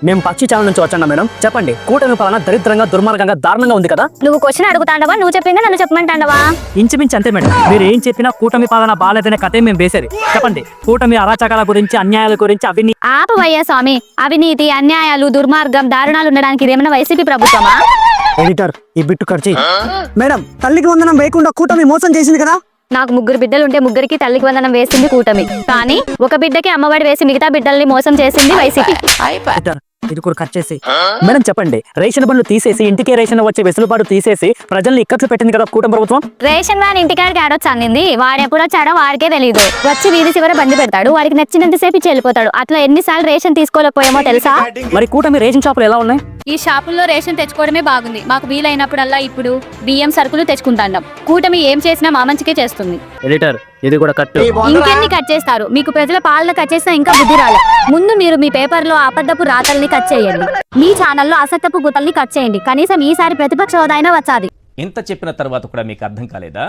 మేము పక్షి ఛానల్ నుంచి వచ్చాం మేడం. చెప్పండి, కూటమి పాలన దరిద్రంగా, దుర్మార్గంగా, దారుణంగా ఉంది కదా. నువ్వు క్వశ్చన్ అడుగుతాండవా, నువ్వు చెప్పిందా నన్ను చెప్పమంటాండవా? ఇంచుమించు అంతే మేడం. మీరు ఏం చెప్పినా కూటమి పాలన బాగాలేదనే కథే మేము వేసేది. చెప్పండి, కూటమి అరాచకాల గురించి, అన్యాయాల గురించి, అవినీతి. ఆపవయ్యా స్వామి, అవినీతి, అన్యాయాలు, దుర్మార్గం, దారుణాలు ఉండడానికి ఇదేమైనా వైసీపీ ప్రభుత్వమా? ఎడిటర్, ఈ బిట్టు కట్ చేయి. మేడం, తల్లికి వందనం వేయకుండా కూటమి మోసం చేసింది కదా. నాకు 3 బిడ్డలు ఉంటే 3కి తల్లికి వందనం వేసింది కూటమి, కానీ ఒక బిడ్డకి అమ్మఒడి వేసి మిగతా బిడ్డల్ని మోసం చేసింది వైసీపీ. ఇది కూడా కట్ చేసి. మేడం చెప్పండి, రేషన్ బండ్లు తీసేసి ఇంటికే రేషన్ వచ్చే వెసులుబాటు తీసేసి ప్రజల్ని ఇక్కట్లు పెట్టింది కదా కూటమి ప్రభుత్వం. రేషన్ వ్యాన్ ఇంటికాడికి ఆడొచ్చు అన్నింది. వాడు ఎప్పుడు వచ్చాడో వాడికే తెలియదు. వచ్చి వీధి చివర బండి పెడతాడు, వాడికి నచ్చినంతసేపు ఇచ్చి వెళ్ళిపోతాడు. అట్లా ఎన్నిసార్లు రేషన్ తీసుకోలేకపోయామో తెలుసా? మరి కూటమి రేషన్ షాపులు ఎలా ఉన్నాయి? ఈ షాపుల్లో రేషన్ తెచ్చుకోవడమే బాగుంది. మాకు వీలైనప్పుడల్లా ఇప్పుడు బియ్యం సరుకులు తెచ్చుకుంటాం. కూటమి ఏం చేసినా మా మంచికే చేస్తుంది. ఎడిటర్, ఇది కూడా కట్. ఇంకెన్ని కట్ చేస్తారు? మీకు ప్రజల పాలన కట్ చేసినా ఇంకా బుద్ధి రాలే. ముందు మీరు మీ పేపర్లో అబద్ధపు రాతల్ని కట్ చేయండి, మీ ఛానల్లో అసత్యపు గుతల్ని కట్ చేయండి. కనీసం ఈసారి ప్రతిపక్ష హోదా అయినా వచ్చాది. ఇంత చెప్పిన తర్వాత కూడా మీకు అర్థం కాలేదా?